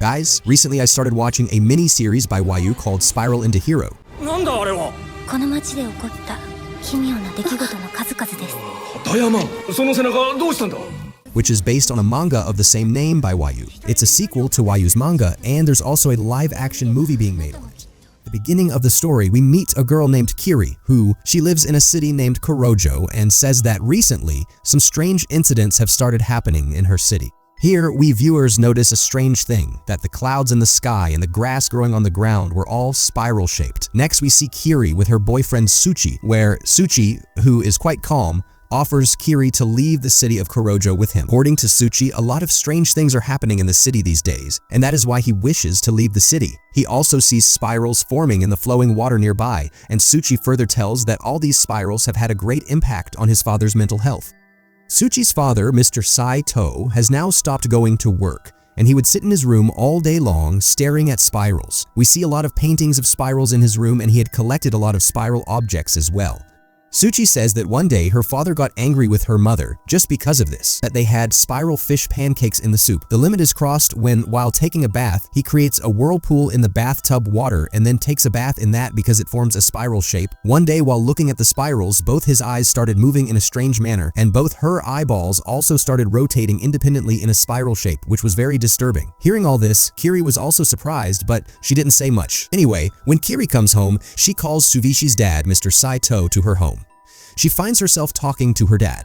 Guys, recently I started watching a mini-series by YU called Spiral into Hero. なんだあれは。この町で起こった奇妙な出来事の数々です。ダイヤマン、その背中どうしたんだ。 which is based on a manga of the same name by YU. It's a sequel to YU's manga, and there's also a live-action movie being made on it. At the beginning of the story, we meet a girl named Kiri, who she lives in a city named Kurojo and says that recently, some strange incidents have started happening in her city. Here, we viewers notice a strange thing, that the clouds in the sky and the grass growing on the ground were all spiral-shaped. Next, we see Kiri with her boyfriend Tsuchi, where Tsuchi, who is quite calm, offers Kiri to leave the city of Kurojo with him. According to Tsuchi, a lot of strange things are happening in the city these days, and that is why he wishes to leave the city. He also sees spirals forming in the flowing water nearby, and Tsuchi further tells that all these spirals have had a great impact on his father's mental health. Tsuchi's father, Mr. Saito, has now stopped going to work, and he would sit in his room all day long staring at spirals. We see a lot of paintings of spirals in his room, and he had collected a lot of spiral objects as well. Tsuchi says that one day her father got angry with her mother just because of this, that they had spiral fish pancakes in the soup. The limit is crossed when, while taking a bath, he creates a whirlpool in the bathtub water and then takes a bath in that because it forms a spiral shape. One day while looking at the spirals, both his eyes started moving in a strange manner, and both her eyeballs also started rotating independently in a spiral shape, which was very disturbing. Hearing all this, Kiri was also surprised, but she didn't say much. Anyway, when Kiri comes home, she calls Suvishi's dad, Mr. Saito, to her home. She finds herself talking to her dad.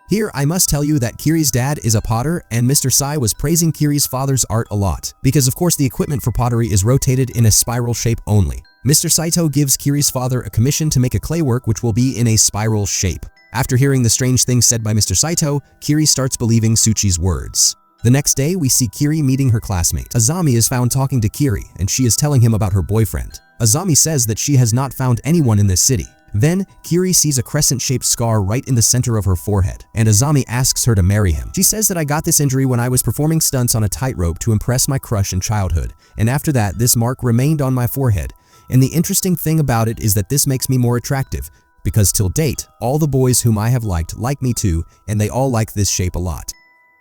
Here, I must tell you that Kiri's dad is a potter, and Mr. Sai was praising Kiri's father's art a lot, because of course the equipment for pottery is rotated in a spiral shape only. Mr. Saito gives Kiri's father a commission to make a clay work which will be in a spiral shape. After hearing the strange things said by Mr. Saito, Kiri starts believing Tsuchi's words. The next day, we see Kiri meeting her classmate. Azami is found talking to Kiri, and she is telling him about her boyfriend. Azami says that she has not found anyone in this city. Then, Kiri sees a crescent-shaped scar right in the center of her forehead, and Azami asks her to marry him. She says that I got this injury when I was performing stunts on a tightrope to impress my crush in childhood, and after that, this mark remained on my forehead. And the interesting thing about it is that this makes me more attractive, because till date, all the boys whom I have liked like me too, and they all like this shape a lot.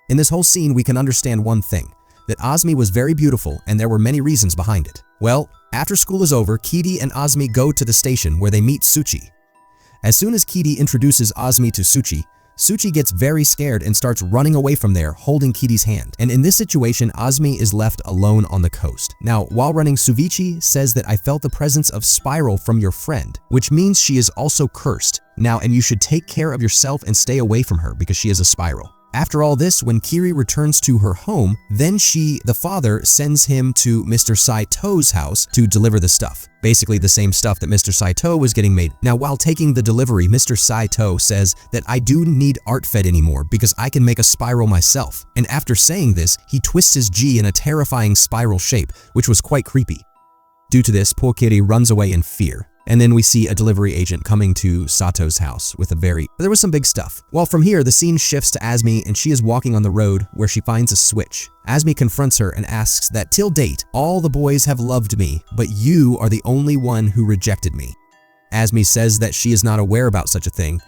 In this whole scene, we can understand one thing, that Azmi was very beautiful and there were many reasons behind it. Well, after school is over, Kiri and Azmi go to the station where they meet Tsuchi. As soon as Kiri introduces Azmi to Tsuchi, Tsuchi gets very scared and starts running away from there, holding Kiri's hand. And in this situation, Azmi is left alone on the coast. Now, while running, Suvichi says that I felt the presence of spiral from your friend, which means she is also cursed. Now, and you should take care of yourself and stay away from her because she is a spiral. After all this, when Kiri returns to her home, then the father, sends him to Mr. Saito's house to deliver the stuff. Basically the same stuff that Mr. Saito was getting made. Now, while taking the delivery, Mr. Saito says that I do need art fed anymore because I can make a spiral myself. And after saying this, he twists his G in a terrifying spiral shape, which was quite creepy. Due to this, poor Kiri runs away in fear. And then we see a delivery agent coming to Sato's house with there was some big stuff. Well, from here, the scene shifts to Azmi and she is walking on the road where she finds a switch. Azmi confronts her and asks that till date, all the boys have loved me, but you are the only one who rejected me. Azmi says that she is not aware about such a thing.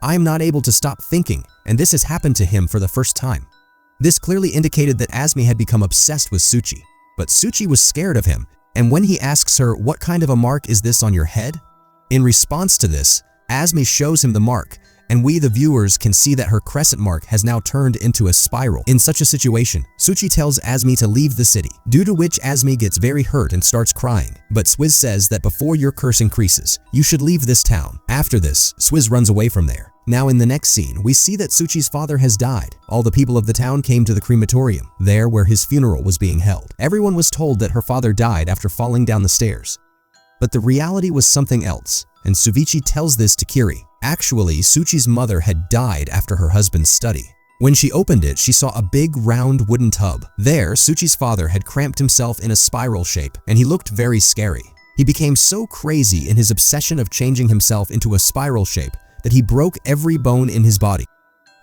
I am not able to stop thinking, and this has happened to him for the first time. This clearly indicated that Azmi had become obsessed with Tsuchi, but Tsuchi was scared of him. And when he asks her, what kind of a mark is this on your head? In response to this, Azmi shows him the mark, and we the viewers can see that her crescent mark has now turned into a spiral. In such a situation, Tsuchi tells Azmi to leave the city, due to which Azmi gets very hurt and starts crying. But Swizz says that before your curse increases, you should leave this town. After this, Swizz runs away from there. Now in the next scene, we see that Tsuchi's father has died. All the people of the town came to the crematorium, there where his funeral was being held. Everyone was told that her father died after falling down the stairs. But the reality was something else, and Suvichi tells this to Kiri. Actually, Tsuchi's mother had died after her husband's study. When she opened it, she saw a big round wooden tub. There, Tsuchi's father had cramped himself in a spiral shape, and he looked very scary. He became so crazy in his obsession of changing himself into a spiral shape that he broke every bone in his body.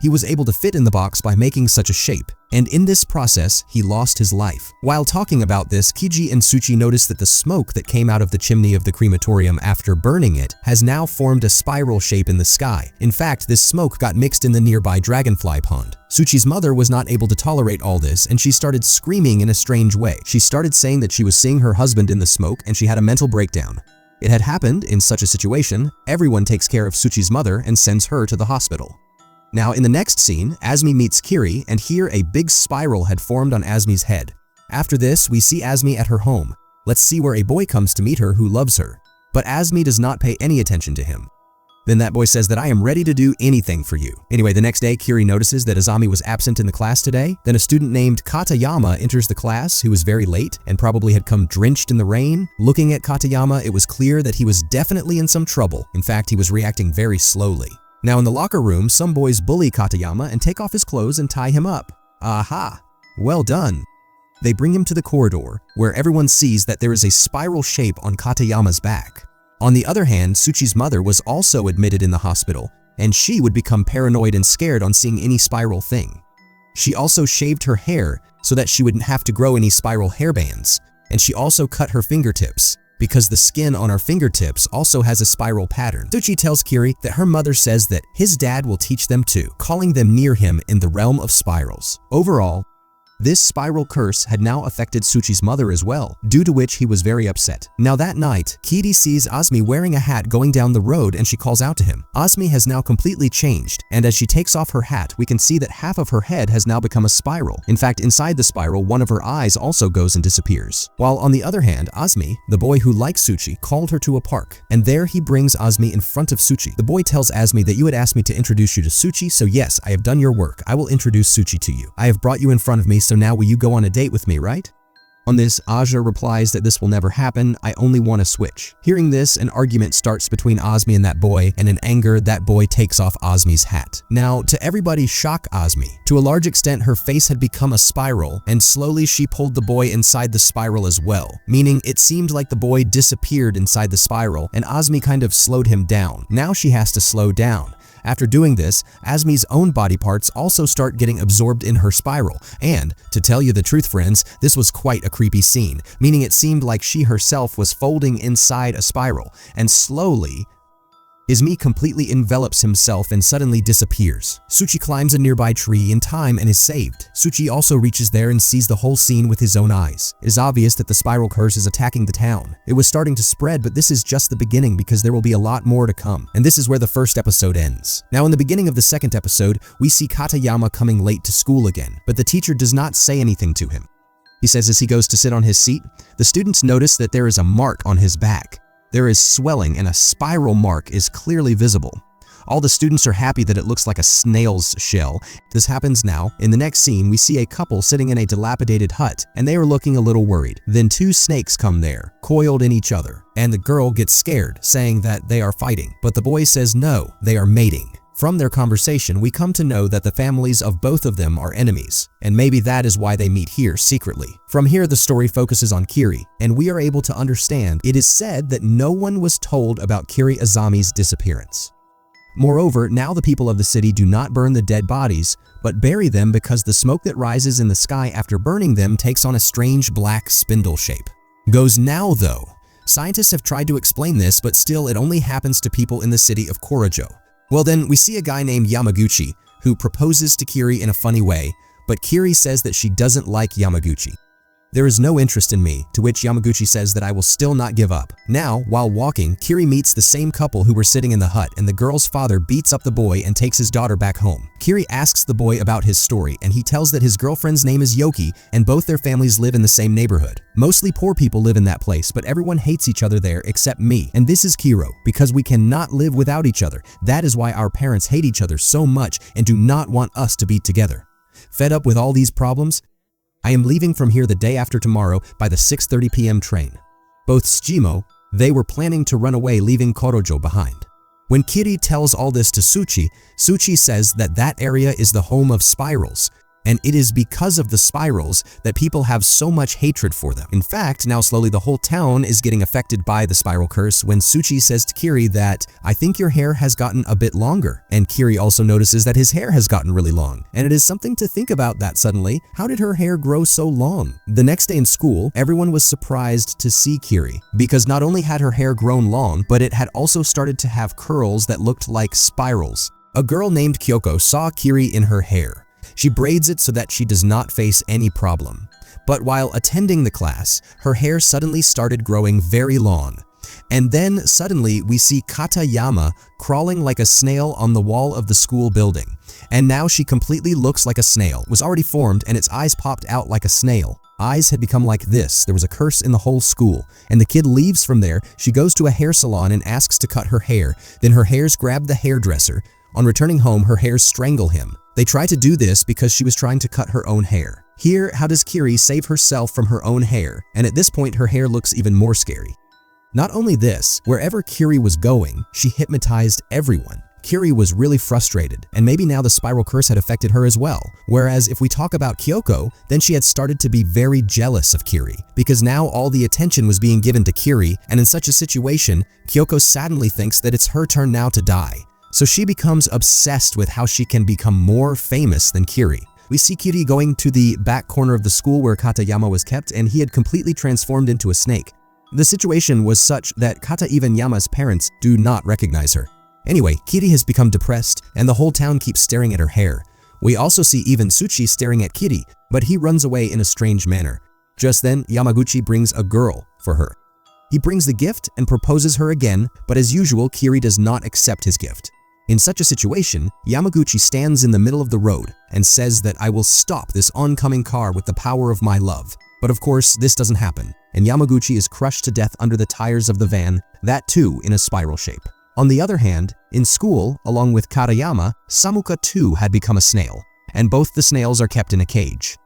He was able to fit in the box by making such a shape, and in this process, he lost his life. While talking about this, Kiji and Tsuchi notice that the smoke that came out of the chimney of the crematorium after burning it has now formed a spiral shape in the sky. In fact, this smoke got mixed in the nearby dragonfly pond. Tsuchi's mother was not able to tolerate all this, and she started screaming in a strange way. She started saying that she was seeing her husband in the smoke, and she had a mental breakdown. It had happened in such a situation, everyone takes care of Tsuchi's mother and sends her to the hospital. Now, in the next scene, Azumi meets Kiri, and here a big spiral had formed on Azumi's head. After this, we see Azumi at her home. Let's see where a boy comes to meet her who loves her. But Azumi does not pay any attention to him. Then that boy says that I am ready to do anything for you. Anyway, the next day, Kiri notices that Azumi was absent in the class today. Then a student named Katayama enters the class who was very late and probably had come drenched in the rain. Looking at Katayama, it was clear that he was definitely in some trouble. In fact, he was reacting very slowly. Now in the locker room, some boys bully Katayama and take off his clothes and tie him up. Aha! Well done. They bring him to the corridor, where everyone sees that there is a spiral shape on Katayama's back. On the other hand, Tsuchi's mother was also admitted in the hospital, and she would become paranoid and scared on seeing any spiral thing. She also shaved her hair so that she wouldn't have to grow any spiral hairbands, and she also cut her fingertips, because the skin on our fingertips also has a spiral pattern. Tsuchi tells Kiri that her mother says that his dad will teach them too, calling them near him in the realm of spirals. Overall, this spiral curse had now affected Tsuchi's mother as well, due to which he was very upset. Now that night, Kiri sees Azumi wearing a hat going down the road and she calls out to him. Azumi has now completely changed, and as she takes off her hat, we can see that half of her head has now become a spiral. In fact, inside the spiral, one of her eyes also goes and disappears. While on the other hand, Azumi, the boy who likes Tsuchi, called her to a park, and there he brings Azumi in front of Tsuchi. The boy tells Azumi that you had asked me to introduce you to Tsuchi, so yes, I have done your work. I will introduce Tsuchi to you. I have brought you in front of me, so now will you go on a date with me, right? On this, Aja replies that this will never happen, I only want to switch. Hearing this, an argument starts between Azumi and that boy, and in anger, that boy takes off Azumi's hat. Now, to everybody's shock, Azumi, to a large extent, her face had become a spiral, and slowly she pulled the boy inside the spiral as well, meaning it seemed like the boy disappeared inside the spiral, and Azumi kind of slowed him down. Now she has to slow down. After doing this, Azumi's own body parts also start getting absorbed in her spiral, and, to tell you the truth friends, this was quite a creepy scene, meaning it seemed like she herself was folding inside a spiral, and slowly, Izumi completely envelops himself and suddenly disappears. Tsuchi climbs a nearby tree in time and is saved. Tsuchi also reaches there and sees the whole scene with his own eyes. It is obvious that the spiral curse is attacking the town. It was starting to spread, but this is just the beginning because there will be a lot more to come. And this is where the first episode ends. Now in the beginning of the second episode, we see Katayama coming late to school again, but the teacher does not say anything to him. He says as he goes to sit on his seat, the students notice that there is a mark on his back. There is swelling and a spiral mark is clearly visible. All the students are happy that it looks like a snail's shell. This happens now. In the next scene, we see a couple sitting in a dilapidated hut, and they are looking a little worried. Then two snakes come there, coiled in each other, and the girl gets scared, saying that they are fighting. But the boy says no, they are mating. From their conversation, we come to know that the families of both of them are enemies, and maybe that is why they meet here secretly. From here, the story focuses on Kiri, and we are able to understand it is said that no one was told about Kiri Azumi's disappearance. Moreover, now the people of the city do not burn the dead bodies, but bury them because the smoke that rises in the sky after burning them takes on a strange black spindle shape. Goes now though. Scientists have tried to explain this, but still it only happens to people in the city of Korojo. Well then, we see a guy named Yamaguchi who proposes to Kiri in a funny way, but Kiri says that she doesn't like Yamaguchi. There is no interest in me, to which Yamaguchi says that I will still not give up. Now, while walking, Kiri meets the same couple who were sitting in the hut, and the girl's father beats up the boy and takes his daughter back home. Kiri asks the boy about his story, and he tells that his girlfriend's name is Yoki, and both their families live in the same neighborhood. Mostly poor people live in that place, but everyone hates each other there except me. And this is Kiro, because we cannot live without each other. That is why our parents hate each other so much and do not want us to be together. Fed up with all these problems, I am leaving from here the day after tomorrow by the 6:30 p.m. train. Both Tsujimo, they were planning to run away leaving Korojo behind. When Kiri tells all this to Tsuchi, Tsuchi says that that area is the home of spirals, And it is because of the spirals that people have so much hatred for them. In fact, now slowly the whole town is getting affected by the spiral curse when Tsuchi says to Kiri that, "I think your hair has gotten a bit longer." And Kiri also notices that his hair has gotten really long. And it is something to think about that suddenly. How did her hair grow so long? The next day in school, everyone was surprised to see Kiri because not only had her hair grown long, but it had also started to have curls that looked like spirals. A girl named Kyoko saw Kiri in her hair. She braids it so that she does not face any problem. But while attending the class, her hair suddenly started growing very long. And then suddenly we see Katayama crawling like a snail on the wall of the school building. And now she completely looks like a snail, was already formed, and its eyes popped out like a snail. Eyes had become like this. There was a curse in the whole school. And the kid leaves from there. She goes to a hair salon and asks to cut her hair. Then her hairs grab the hairdresser. On returning home, her hairs strangle him. They try to do this because she was trying to cut her own hair. Here, how does Kiri save herself from her own hair? And at this point, her hair looks even more scary. Not only this, wherever Kiri was going, she hypnotized everyone. Kiri was really frustrated, and maybe now the spiral curse had affected her as well. Whereas if we talk about Kyoko, then she had started to be very jealous of Kiri, because now all the attention was being given to Kiri, and in such a situation, Kyoko suddenly thinks that it's her turn now to die. So she becomes obsessed with how she can become more famous than Kiri. We see Kiri going to the back corner of the school where Katayama was kept, and he had completely transformed into a snake. The situation was such that Kata even Yama's parents do not recognize her. Anyway, Kiri has become depressed, and the whole town keeps staring at her hair. We also see even Tsuchi staring at Kiri, but he runs away in a strange manner. Just then, Yamaguchi brings a girl for her. He brings the gift and proposes her again, but as usual, Kiri does not accept his gift. In such a situation, Yamaguchi stands in the middle of the road and says that I will stop this oncoming car with the power of my love. But of course, this doesn't happen, and Yamaguchi is crushed to death under the tires of the van, that too in a spiral shape. On the other hand, in school, along with Katayama, Samuka too had become a snail, and both the snails are kept in a cage.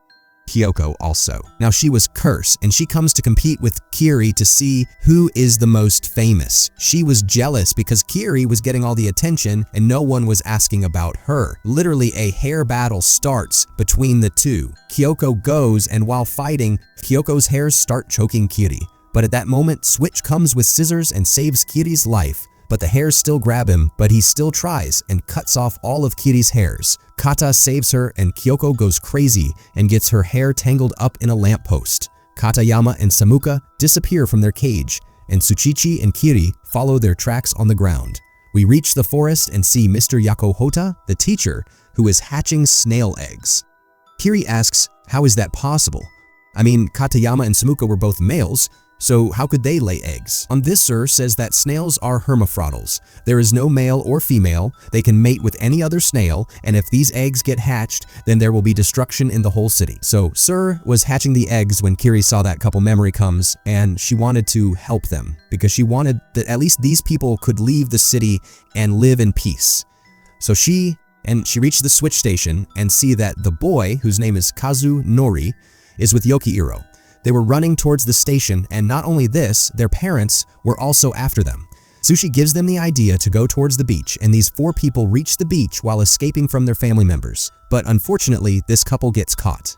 Kyoko also. Now she was cursed, and she comes to compete with Kiri to see who is the most famous. She was jealous because Kiri was getting all the attention and no one was asking about her. Literally a hair battle starts between the two. Kyoko goes, and while fighting, Kyoko's hairs start choking Kiri. But at that moment, Switch comes with scissors and saves Kiri's life. But the hairs still grab him, but he still tries and cuts off all of Kiri's hairs. Kata saves her, and Kyoko goes crazy and gets her hair tangled up in a lamppost. Katayama and Samuka disappear from their cage, and Tsuchichi and Kiri follow their tracks on the ground. We reach the forest and see Mr. Yakohota, the teacher, who is hatching snail eggs. Kiri asks, how is that possible? I mean, Katayama and Samuka were both males, so how could they lay eggs? On this, sir says that snails are hermaphrodites. There is no male or female. They can mate with any other snail, and if these eggs get hatched, then there will be destruction in the whole city. So sir was hatching the eggs when Kiri saw that couple memory comes, and she wanted to help them because she wanted that at least these people could leave the city and live in peace. So she reached the switch station and see that the boy, whose name is Kazu Nori, is with Yokiiro. They were running towards the station, and not only this, their parents were also after them. Sushi gives them the idea to go towards the beach, and these four people reach the beach while escaping from their family members. But unfortunately, this couple gets caught.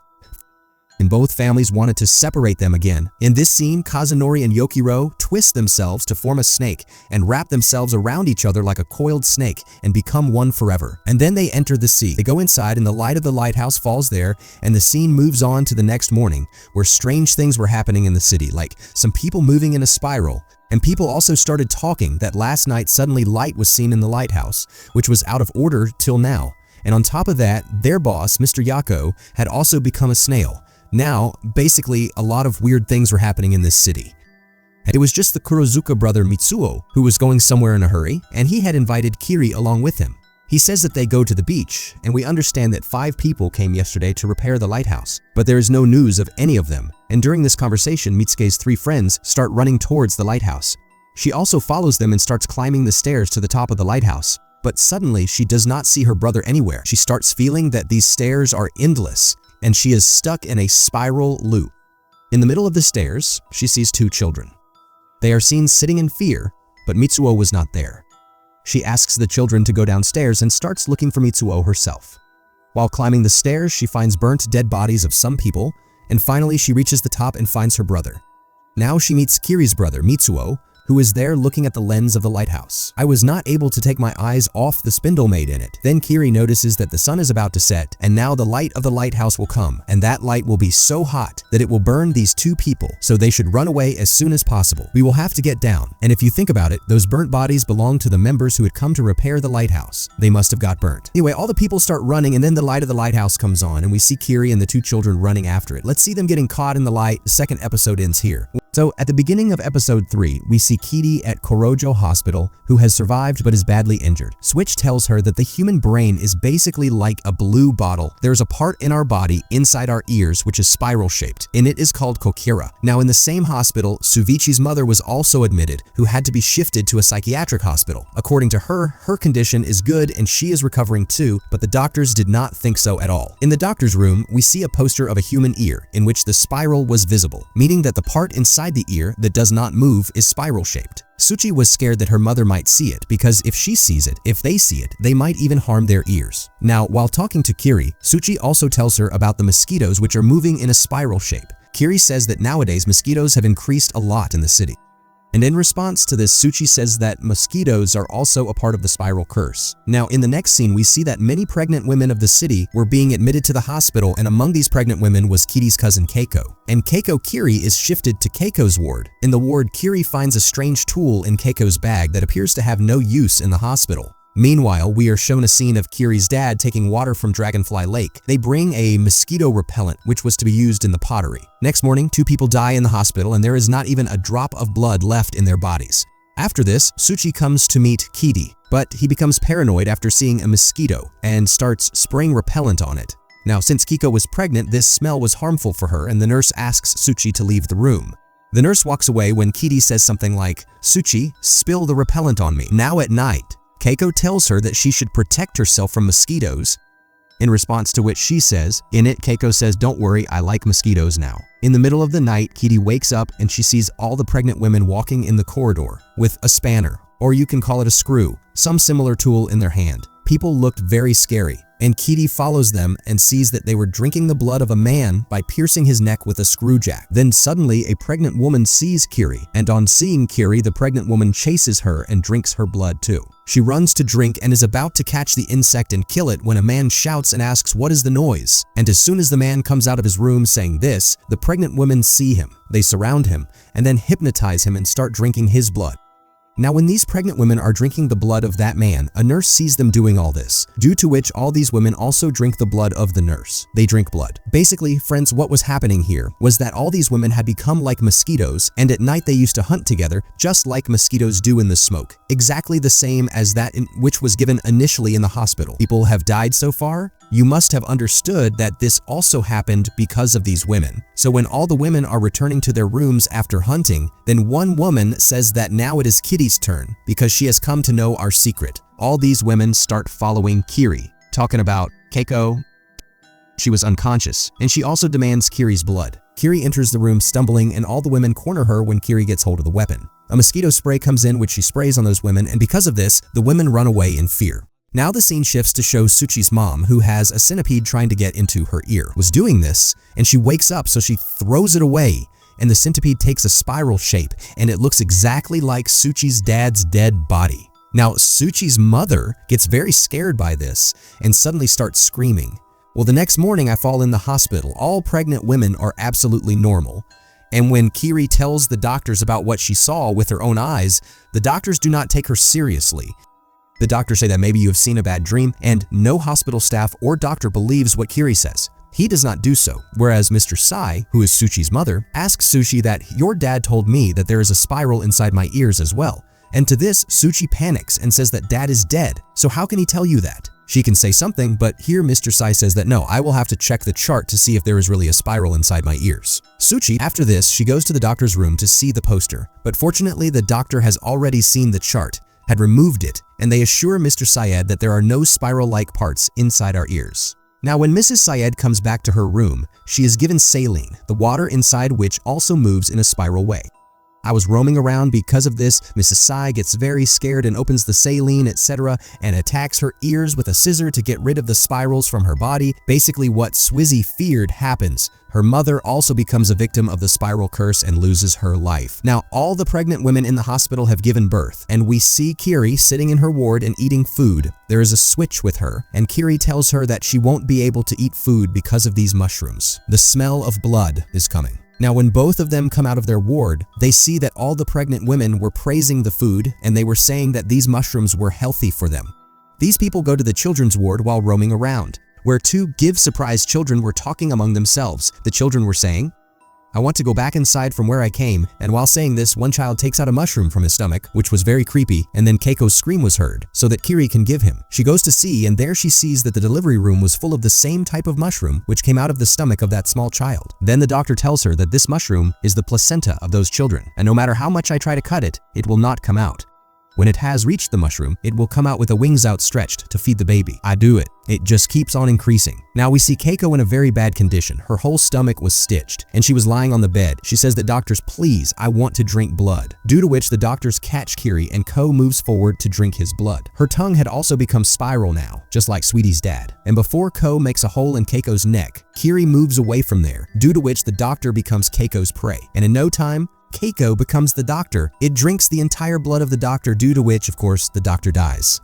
And both families wanted to separate them again. In this scene, Kazunori and Yokiro twist themselves to form a snake and wrap themselves around each other like a coiled snake and become one forever. And then they enter the sea. They go inside, and the light of the lighthouse falls there, and the scene moves on to the next morning, where strange things were happening in the city, like some people moving in a spiral. And people also started talking that last night suddenly light was seen in the lighthouse, which was out of order till now. And on top of that, their boss, Mr. Yako, had also become a snail. Now, basically, a lot of weird things were happening in this city. It was just the Kurozuka brother Mitsuo who was going somewhere in a hurry, and he had invited Kiri along with him. He says that they go to the beach, and we understand that 5 people came yesterday to repair the lighthouse, but there is no news of any of them. And during this conversation, Mitsuke's 3 friends start running towards the lighthouse. She also follows them and starts climbing the stairs to the top of the lighthouse. But suddenly, she does not see her brother anywhere. She starts feeling that these stairs are endless, and she is stuck in a spiral loop. In the middle of the stairs, she sees 2 children. They are seen sitting in fear, but Mitsuo was not there. She asks the children to go downstairs and starts looking for Mitsuo herself. While climbing the stairs, she finds burnt dead bodies of some people, and finally she reaches the top and finds her brother. Now she meets Kiri's brother, Mitsuo, who is there looking at the lens of the lighthouse. I was not able to take my eyes off the spindle made in it. Then Kiri notices that the sun is about to set, and now the light of the lighthouse will come, and that light will be so hot that it will burn these two people, so they should run away as soon as possible. We will have to get down. And if you think about it, those burnt bodies belong to the members who had come to repair the lighthouse. They must have got burnt. Anyway, all the people start running, and then the light of the lighthouse comes on, and we see Kiri and the two children running after it. Let's see them getting caught in the light. The second episode ends here. So at the beginning of episode 3, we see Kiri at Korojo Hospital, who has survived but is badly injured. Switch tells her that the human brain is basically like a blue bottle. There's a part in our body inside our ears which is spiral shaped, and it is called kokira. Now in the same hospital, Suvichi's mother was also admitted, who had to be shifted to a psychiatric hospital. According to her, her condition is good and she is recovering too, but the doctors did not think so at all. In the doctor's room, we see a poster of a human ear in which the spiral was visible, meaning that the part inside the ear that does not move is spiral shaped. Suchi was scared that her mother might see it because if she sees it, if they see it, they might even harm their ears. Now, while talking to Kiri, Suchi also tells her about the mosquitoes which are moving in a spiral shape. Kiri says that nowadays mosquitoes have increased a lot in the city. And in response to this, Suchi says that mosquitoes are also a part of the spiral curse. Now, in the next scene, we see that many pregnant women of the city were being admitted to the hospital, and among these pregnant women was Kiri's cousin Keiko. And Keiko Kiri is shifted to Keiko's ward. In the ward, Kiri finds a strange tool in Keiko's bag that appears to have no use in the hospital. Meanwhile, we are shown a scene of Kiri's dad taking water from Dragonfly Lake. They bring a mosquito repellent, which was to be used in the pottery. Next morning, 2 people die in the hospital and there is not even a drop of blood left in their bodies. After this, Suchi comes to meet Kiri, but he becomes paranoid after seeing a mosquito and starts spraying repellent on it. Now, since Kiko was pregnant, this smell was harmful for her and the nurse asks Suchi to leave the room. The nurse walks away when Kiri says something like, "Suchi, spill the repellent on me." Now at night, Keiko tells her that she should protect herself from mosquitoes, in response to which she says, in it, Keiko says, "Don't worry, I like mosquitoes now." In the middle of the night, Kiri wakes up and she sees all the pregnant women walking in the corridor with a spanner, or you can call it a screw, some similar tool in their hand. People looked very scary, and Kiri follows them and sees that they were drinking the blood of a man by piercing his neck with a screwjack. Then suddenly a pregnant woman sees Kiri, and on seeing Kiri, the pregnant woman chases her and drinks her blood too. She runs to drink and is about to catch the insect and kill it when a man shouts and asks, "What is the noise?" And as soon as the man comes out of his room saying this, the pregnant women see him. They surround him and then hypnotize him and start drinking his blood. Now, when these pregnant women are drinking the blood of that man, a nurse sees them doing all this, due to which all these women also drink the blood of the nurse. They drink blood. Basically, friends, what was happening here was that all these women had become like mosquitoes, and at night they used to hunt together, just like mosquitoes do in the smoke. Exactly the same as that which was given initially in the hospital. People have died so far. You must have understood that this also happened because of these women. So when all the women are returning to their rooms after hunting, then one woman says that now it is Kiri's turn because she has come to know our secret. All these women start following Kiri, talking about Keiko. She was unconscious, and she also demands Kiri's blood. Kiri enters the room stumbling, and all the women corner her when Kiri gets hold of the weapon. A mosquito spray comes in which she sprays on those women, and because of this, the women run away in fear. Now the scene shifts to show Suchi's mom, who has a centipede trying to get into her ear, was doing this, and she wakes up, so she throws it away, and the centipede takes a spiral shape, and it looks exactly like Suchi's dad's dead body. Now Suchi's mother gets very scared by this and suddenly starts screaming. Well, the next morning I fall in the hospital. All pregnant women are absolutely normal. And when Kiri tells the doctors about what she saw with her own eyes, the doctors do not take her seriously. The doctors say that maybe you have seen a bad dream, and no hospital staff or doctor believes what Kiri says. He does not do so, whereas Mr. Sai, who is Suchi's mother, asks Suchi that your dad told me that there is a spiral inside my ears as well. And to this, Suchi panics and says that dad is dead, so how can he tell you that? She can say something, but here Mr. Sai says that no, I will have to check the chart to see if there is really a spiral inside my ears. Suchi, after this, she goes to the doctor's room to see the poster, but fortunately the doctor has already seen the chart, had removed it, and they assure Mr. Syed that there are no spiral-like parts inside our ears. Now, when Mrs. Syed comes back to her room, she is given saline, the water inside which also moves in a spiral way. I was roaming around because of this. Mrs. Sai gets very scared and opens the saline, etc., and attacks her ears with a scissor to get rid of the spirals from her body. Basically, what Swizzy feared happens. Her mother also becomes a victim of the spiral curse and loses her life. Now, all the pregnant women in the hospital have given birth, and we see Kiri sitting in her ward and eating food. There is a switch with her, and Kiri tells her that she won't be able to eat food because of these mushrooms. The smell of blood is coming. Now, when both of them come out of their ward, they see that all the pregnant women were praising the food, and they were saying that these mushrooms were healthy for them. These people go to the children's ward while roaming around, where two give-surprise children were talking among themselves. The children were saying, "I want to go back inside from where I came," and while saying this, one child takes out a mushroom from his stomach, which was very creepy, and then Keiko's scream was heard, so that Kiri can give him. She goes to see, and there she sees that the delivery room was full of the same type of mushroom which came out of the stomach of that small child. Then the doctor tells her that this mushroom is the placenta of those children, and no matter how much I try to cut it, it will not come out. When it has reached the mushroom, it will come out with the wings outstretched to feed the baby. I do it. It just keeps on increasing. Now we see Keiko in a very bad condition. Her whole stomach was stitched, and she was lying on the bed. She says that doctors, please, I want to drink blood. Due to which the doctors catch Kiri, and Ko moves forward to drink his blood. Her tongue had also become spiral now, just like Sweetie's dad. And before Ko makes a hole in Keiko's neck, Kiri moves away from there, due to which the doctor becomes Keiko's prey. And in no time, Keiko becomes the doctor. It drinks the entire blood of the doctor, due to which, of course, the doctor dies.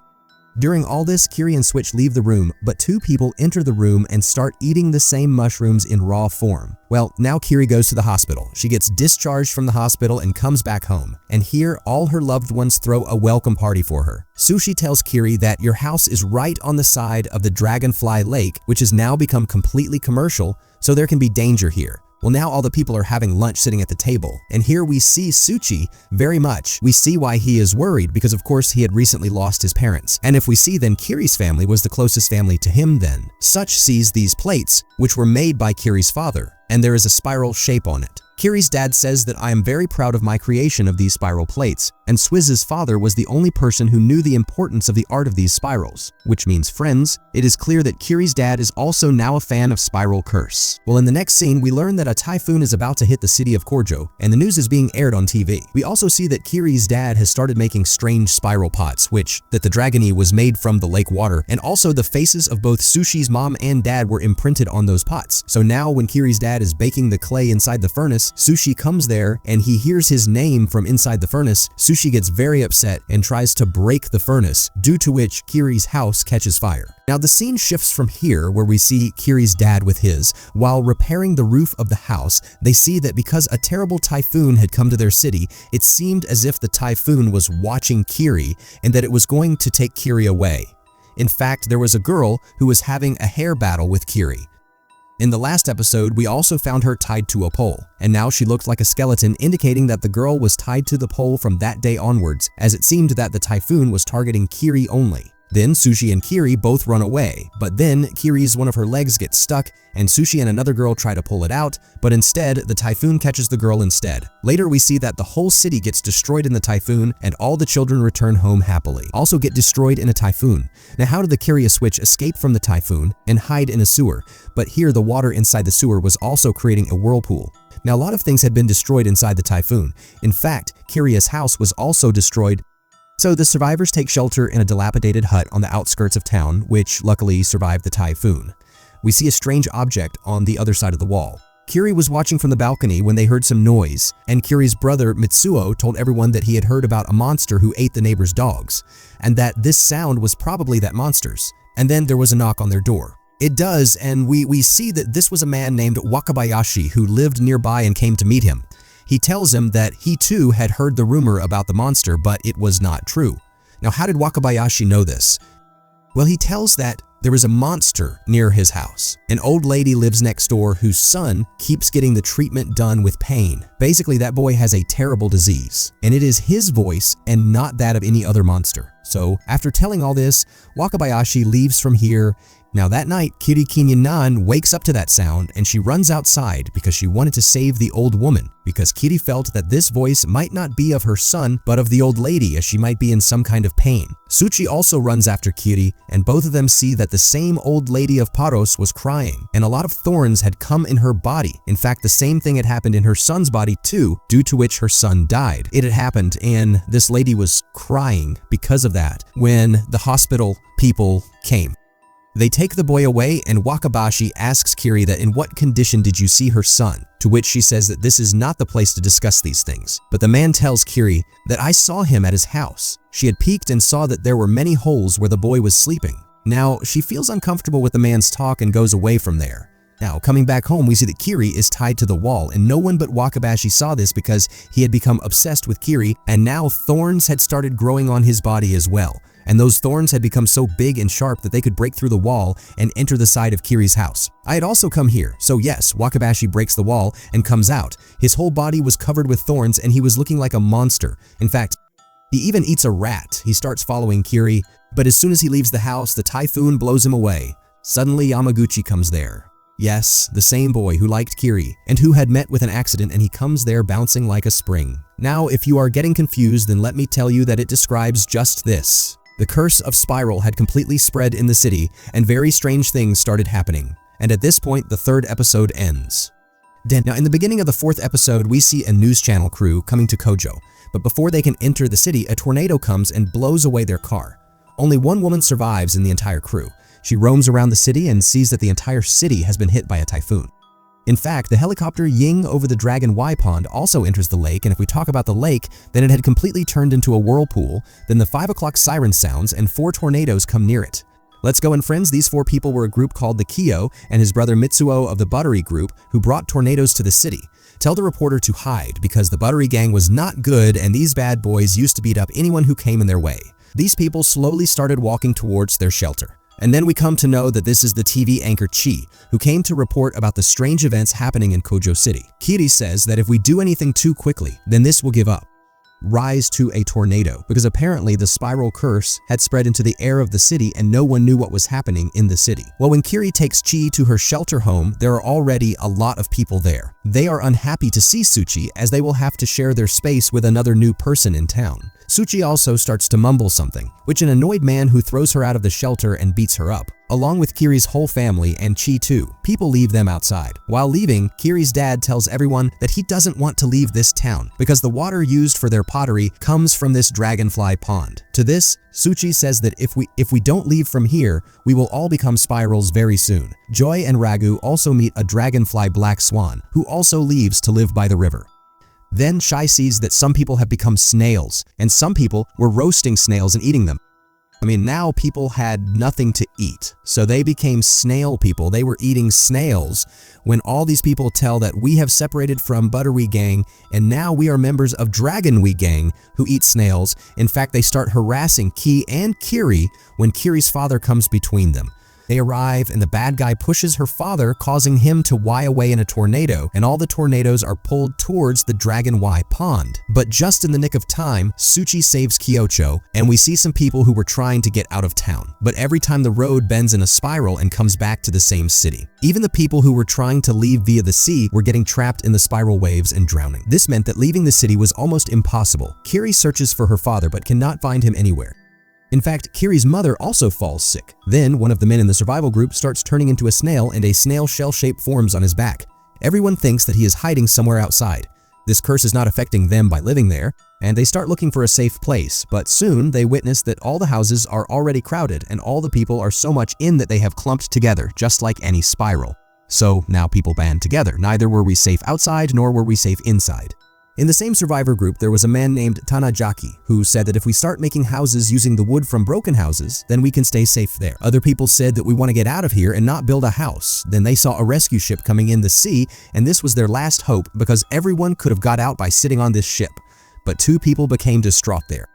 During all this, Kiri and Switch leave the room, but two people enter the room and start eating the same mushrooms in raw form. Well, now Kiri goes to the hospital. She gets discharged from the hospital and comes back home. And here, all her loved ones throw a welcome party for her. Sushi tells Kiri that your house is right on the side of the Dragonfly Lake, which has now become completely commercial, so there can be danger here. Well, now all the people are having lunch sitting at the table, and here we see Suchi very much. We see why he is worried, because of course he had recently lost his parents. And if we see, then Kiri's family was the closest family to him then. Such sees these plates, which were made by Kiri's father, and there is a spiral shape on it. Kiri's dad says that I am very proud of my creation of these spiral plates, and Swizz's father was the only person who knew the importance of the art of these spirals, which means friends. It is clear that Kiri's dad is also now a fan of Spiral Curse. Well, in the next scene, we learn that a typhoon is about to hit the city of Korjo, and the news is being aired on TV. We also see that Kiri's dad has started making strange spiral pots, that the dragony was made from the lake water, and also the faces of both Sushi's mom and dad were imprinted on those pots. So now when Kiri's dad is baking the clay inside the furnace, Sushi comes there and he hears his name from inside the furnace. Sushi gets very upset and tries to break the furnace, due to which Kiri's house catches fire. Now the scene shifts from here, where we see Kiri's dad with his. While repairing the roof of the house, they see that because a terrible typhoon had come to their city, it seemed as if the typhoon was watching Kiri and that it was going to take Kiri away. In fact, there was a girl who was having a hair battle with Kiri. In the last episode, we also found her tied to a pole, and now she looked like a skeleton, indicating that the girl was tied to the pole from that day onwards, as it seemed that the typhoon was targeting Kiri only. Then Sushi and Kiri both run away, but then Kiri's one of her legs gets stuck, and Sushi and another girl try to pull it out, but instead, the typhoon catches the girl instead. Later, we see that the whole city gets destroyed in the typhoon, and all the children return home happily. Also get destroyed in a typhoon. Now, how did the Kiria Switch escape from the typhoon and hide in a sewer? But here, the water inside the sewer was also creating a whirlpool. Now, a lot of things had been destroyed inside the typhoon. In fact, Kiria's house was also destroyed. So the survivors take shelter in a dilapidated hut on the outskirts of town, which luckily survived the typhoon. We see a strange object on the other side of the wall. Kiri was watching from the balcony when they heard some noise, and Kiri's brother Mitsuo told everyone that he had heard about a monster who ate the neighbor's dogs, and that this sound was probably that monster's. And then there was a knock on their door. It does, and we see that this was a man named Wakabayashi who lived nearby and came to meet him. He tells him that he too had heard the rumor about the monster, but it was not true. Now, how did Wakabayashi know this? Well, he tells that there is a monster near his house. An old lady lives next door whose son keeps getting the treatment done with pain. Basically, that boy has a terrible disease, and it is his voice and not that of any other monster. So, after telling all this, Wakabayashi leaves from here. Now that night, Kiri Kinyan-nan wakes up to that sound and she runs outside because she wanted to save the old woman, because Kiri felt that this voice might not be of her son but of the old lady, as she might be in some kind of pain. Suchi also runs after Kiri, and both of them see that the same old lady of Paros was crying, and a lot of thorns had come in her body. In fact, the same thing had happened in her son's body too, due to which her son died. It had happened, and this lady was crying because of that when the hospital people came. They take the boy away, and Wakabashi asks Kiri that in what condition did you see her son, to which she says that this is not the place to discuss these things. But the man tells Kiri that I saw him at his house. She had peeked and saw that there were many holes where the boy was sleeping. Now, she feels uncomfortable with the man's talk and goes away from there. Now, coming back home, we see that Kiri is tied to the wall, and no one but Wakabashi saw this because he had become obsessed with Kiri, and now thorns had started growing on his body as well. And those thorns had become so big and sharp that they could break through the wall and enter the side of Kiri's house. I had also come here, so yes, Wakabashi breaks the wall and comes out. His whole body was covered with thorns and he was looking like a monster. In fact, he even eats a rat. He starts following Kiri, but as soon as he leaves the house, the typhoon blows him away. Suddenly Yamaguchi comes there. Yes, the same boy who liked Kiri and who had met with an accident, and he comes there bouncing like a spring. Now, if you are getting confused, then let me tell you that it describes just this. The curse of Spiral had completely spread in the city, and very strange things started happening. And at this point, the third episode ends. Now, in the beginning of the fourth episode, we see a news channel crew coming to Kojo, but before they can enter the city, a tornado comes and blows away their car. Only one woman survives in the entire crew. She roams around the city and sees that the entire city has been hit by a typhoon. In fact, the helicopter Ying over the Dragon Y Pond also enters the lake, and if we talk about the lake, then it had completely turned into a whirlpool. Then the 5 o'clock siren sounds and 4 tornadoes come near it. Let's go, and friends, these 4 people were a group called the Kyo and his brother Mitsuo of the Buttery group who brought tornadoes to the city. Tell the reporter to hide because the Buttery gang was not good and these bad boys used to beat up anyone who came in their way. These people slowly started walking towards their shelter. And then we come to know that this is the TV anchor Chi, who came to report about the strange events happening in Kojo City. Kiri says that if we do anything too quickly, then this will give up. Rise to a tornado, because apparently the spiral curse had spread into the air of the city and no one knew what was happening in the city. Well, when Kiri takes Chi to her shelter home, there are already a lot of people there. They are unhappy to see Suchi as they will have to share their space with another new person in town. Suchi also starts to mumble something, which an annoyed man who throws her out of the shelter and beats her up, along with Kiri's whole family and Chi too. People leave them outside. While leaving, Kiri's dad tells everyone that he doesn't want to leave this town because the water used for their pottery comes from this dragonfly pond. To this, Suchi says that if we don't leave from here, we will all become spirals very soon. Joy and Ragu also meet a dragonfly black swan, who also leaves to live by the river. Then Shai sees that some people have become snails, and some people were roasting snails and eating them. I mean, now people had nothing to eat, so they became snail people. They were eating snails when all these people tell that we have separated from Buttery Gang, and now we are members of Dragon Wee Gang who eat snails. In fact, they start harassing Ki and Kiri when Kiri's father comes between them. They arrive and the bad guy pushes her father, causing him to Y away in a tornado, and all the tornadoes are pulled towards the Dragon Y Pond. But just in the nick of time, Suchi saves Kyocho, and we see some people who were trying to get out of town. But every time the road bends in a spiral and comes back to the same city. Even the people who were trying to leave via the sea were getting trapped in the spiral waves and drowning. This meant that leaving the city was almost impossible. Kiri searches for her father but cannot find him anywhere. In fact, Kiri's mother also falls sick. Then, one of the men in the survival group starts turning into a snail and a snail shell shape forms on his back. Everyone thinks that he is hiding somewhere outside. This curse is not affecting them by living there, and they start looking for a safe place, but soon they witness that all the houses are already crowded and all the people are so much in that they have clumped together, just like any spiral. So now people band together. Neither were we safe outside nor were we safe inside. In the same survivor group, there was a man named Tanajaki who said that if we start making houses using the wood from broken houses, then we can stay safe there. Other people said that we want to get out of here and not build a house. Then they saw a rescue ship coming in the sea, and this was their last hope because everyone could have got out by sitting on this ship. But 2 people became distraught there.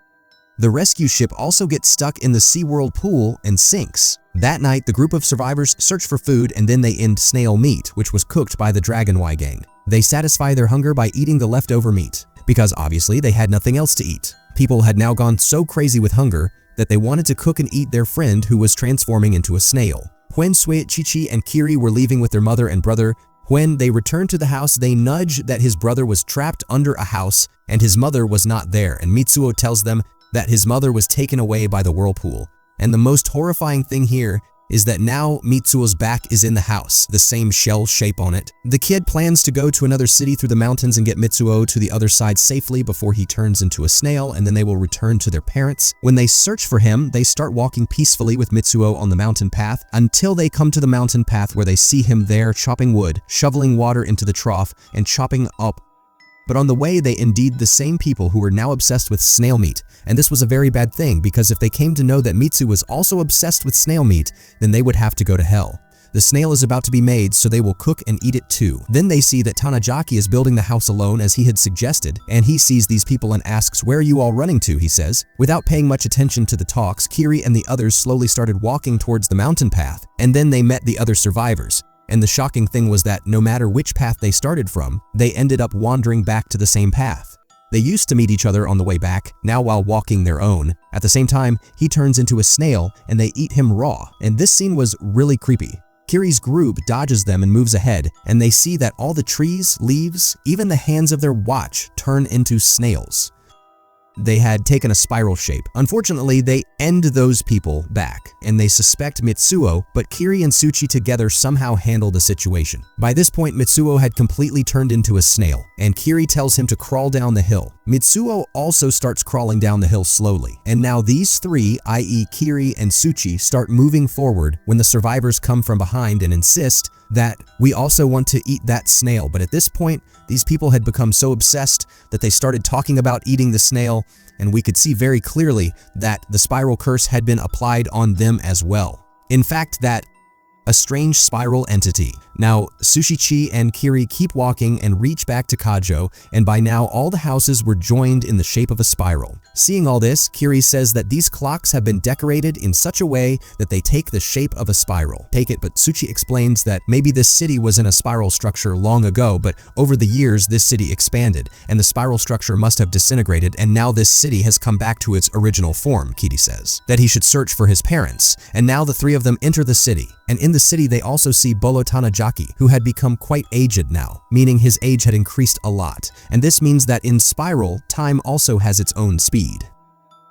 The rescue ship also gets stuck in the SeaWorld pool and sinks. That night, the group of survivors search for food and then they end snail meat, which was cooked by the Dragon Y Gang. They satisfy their hunger by eating the leftover meat, because obviously they had nothing else to eat. People had now gone so crazy with hunger that they wanted to cook and eat their friend who was transforming into a snail. When Suichichi and Kiri were leaving with their mother and brother, when they returned to the house, they nudge that his brother was trapped under a house and his mother was not there, and Mitsuo tells them that his mother was taken away by the whirlpool. And the most horrifying thing here is that now Mitsuo's back is in the house, the same shell shape on it. The kid plans to go to another city through the mountains and get Mitsuo to the other side safely before he turns into a snail, and then they will return to their parents. When they search for him, they start walking peacefully with Mitsuo on the mountain path until they come to the mountain path where they see him there chopping wood, shoveling water into the trough, and chopping up. But on the way, they indeed the same people who were now obsessed with snail meat, and this was a very bad thing because if they came to know that Mitsu was also obsessed with snail meat, then they would have to go to hell. The snail is about to be made, so they will cook and eat it too. Then they see that Tanajaki is building the house alone as he had suggested, and he sees these people and asks, "Where are you all running to?" he says. Without paying much attention to the talks, Kiri and the others slowly started walking towards the mountain path, and then they met the other survivors. And the shocking thing was that no matter which path they started from, they ended up wandering back to the same path. They used to meet each other on the way back, now while walking their own. At the same time, he turns into a snail and they eat him raw, and this scene was really creepy. Kiri's group dodges them and moves ahead, and they see that all the trees, leaves, even the hands of their watch turn into snails. They had taken a spiral shape. Unfortunately, they end those people back, and they suspect Mitsuo, but Kiri and Tsuchi together somehow handle the situation. By this point, Mitsuo had completely turned into a snail, and Kiri tells him to crawl down the hill. Mitsuo also starts crawling down the hill slowly, and now these three, i.e. Kiri and Tsuchi, start moving forward when the survivors come from behind and insist that we also want to eat that snail. But at this point, these people had become so obsessed that they started talking about eating the snail, and we could see very clearly that the spiral curse had been applied on them as well. In fact, that a strange spiral entity. Now, Sushichi and Kiri keep walking and reach back to Kajo, and by now all the houses were joined in the shape of a spiral. Seeing all this, Kiri says that these clocks have been decorated in such a way that they take the shape of a spiral. But Tsuchi explains that maybe this city was in a spiral structure long ago, but over the years this city expanded, and the spiral structure must have disintegrated, and now this city has come back to its original form. Kiri says that he should search for his parents, and now the three of them enter the city, and in the city they also see Bolo Tanajaki, who had become quite aged now, meaning his age had increased a lot, and this means that in Spiral, time also has its own speed.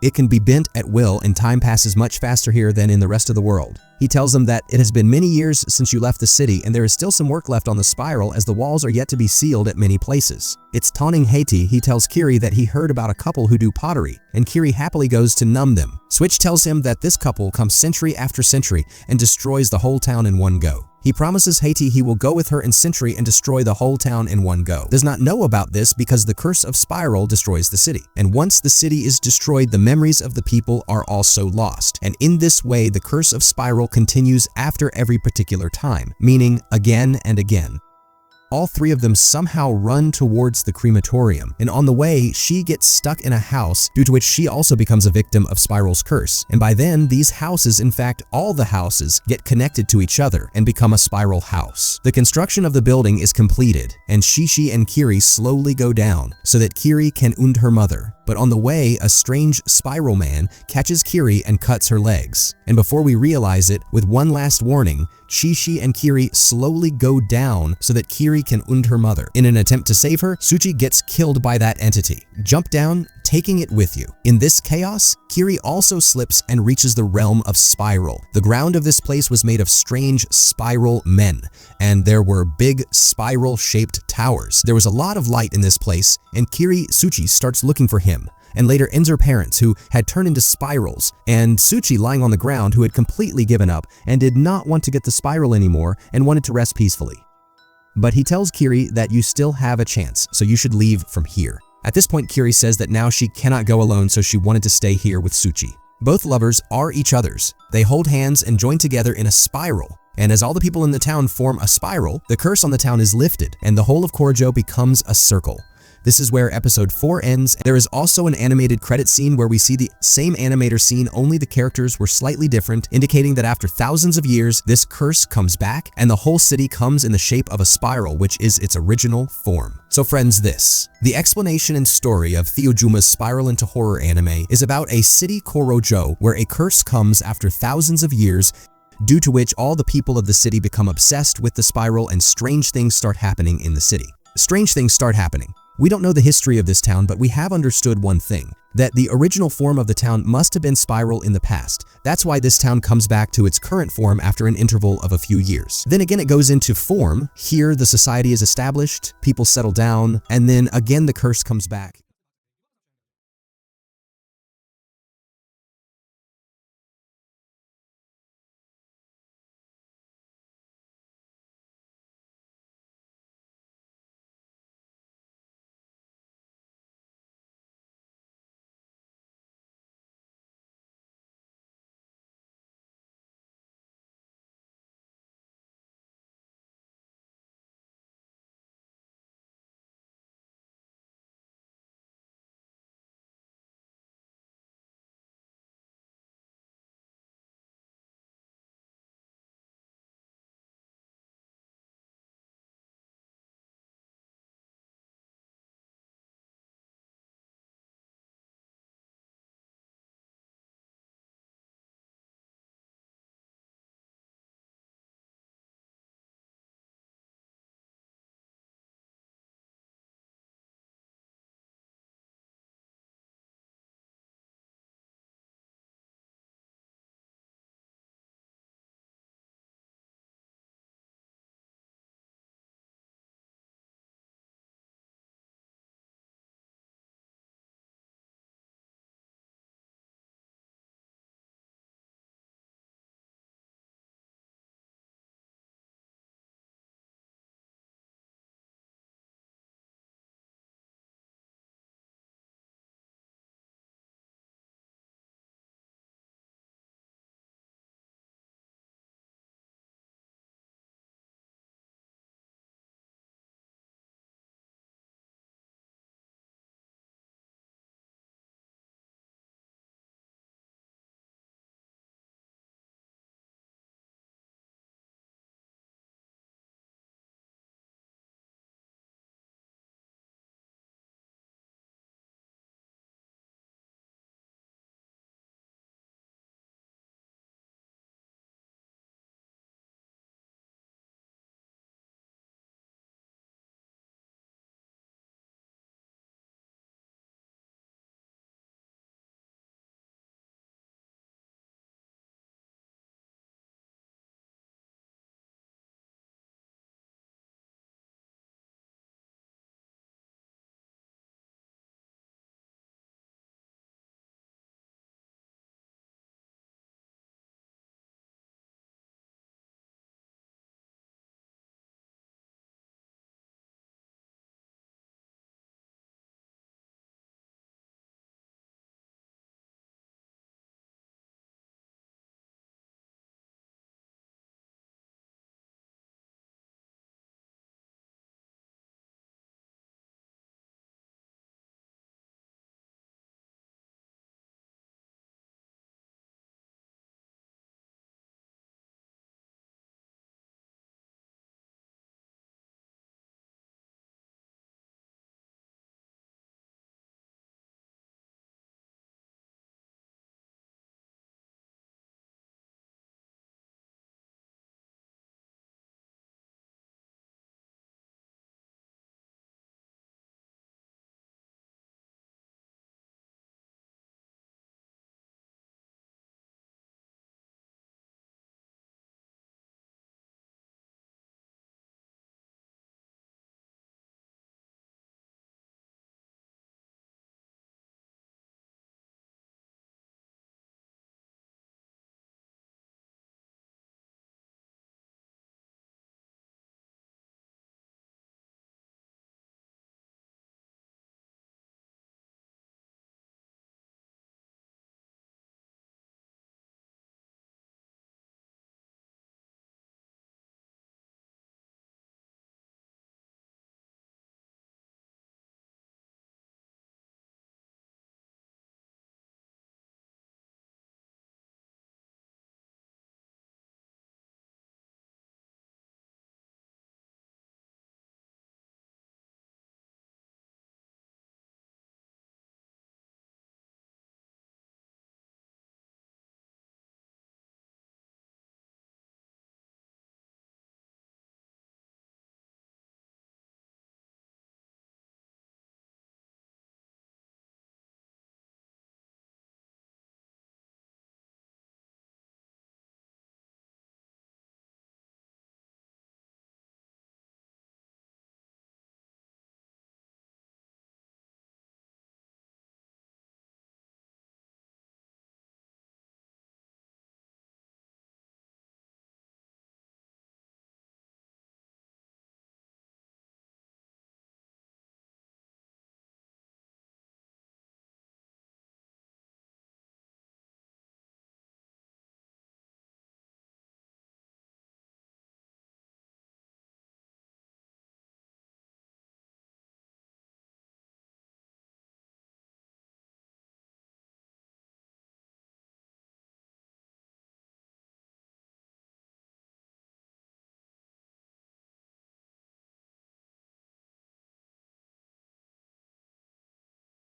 It can be bent at will, and time passes much faster here than in the rest of the world. He tells them that it has been many years since you left the city, and there is still some work left on the spiral as the walls are yet to be sealed at many places. It's taunting Haiti. He tells Kiri that he heard about a couple who do pottery, and Kiri happily goes to numb them. Switch tells him that this couple comes century after century and destroys the whole town in one go. He promises Haiti he will go with her in century and destroy the whole town in one go. Does not know about this because the curse of Spiral destroys the city. And once the city is destroyed, the memories of the people are also lost. And in this way, the curse of Spiral continues after every particular time, meaning again and again. All three of them somehow run towards the crematorium, and on the way, she gets stuck in a house, due to which she also becomes a victim of Spiral's curse. And by then, these houses, in fact, all the houses, get connected to each other and become a spiral house. The construction of the building is completed, and Shishi and Kiri slowly go down, so that Kiri can wound her mother. But on the way, a strange spiral man catches Kiri and cuts her legs. And before we realize it, with one last warning, Shishi and Kiri slowly go down so that Kiri can wound her mother. In an attempt to save her, Tsuchi gets killed by that entity. Jump down, taking it with you. In this chaos, Kiri also slips and reaches the realm of Spiral. The ground of this place was made of strange spiral men, and there were big spiral-shaped towers. There was a lot of light in this place, and Kiri Tsuchi starts looking for him, and later ends her parents who had turned into spirals, and Tsuchi lying on the ground who had completely given up and did not want to get the spiral anymore and wanted to rest peacefully. But he tells Kiri that you still have a chance, so you should leave from here. At this point, Kiri says that now she cannot go alone, so she wanted to stay here with Tsuchi. Both lovers are each other's. They hold hands and join together in a spiral. And as all the people in the town form a spiral, the curse on the town is lifted, and the whole of Korojo becomes a circle. This is where episode 4 ends. There is also an animated credit scene where we see the same animator scene, only the characters were slightly different, indicating that after thousands of years, this curse comes back and the whole city comes in the shape of a spiral, which is its original form. So friends, the explanation and story of Theojuma's Spiral into Horror anime is about a city Korojo where a curse comes after thousands of years due to which all the people of the city become obsessed with the spiral and strange things start happening in the city. Strange things start happening. We don't know the history of this town, but we have understood one thing, that the original form of the town must have been spiral in the past. That's why this town comes back to its current form after an interval of a few years. Then again, it goes into form. Here, the society is established, people settle down, and then again the curse comes back.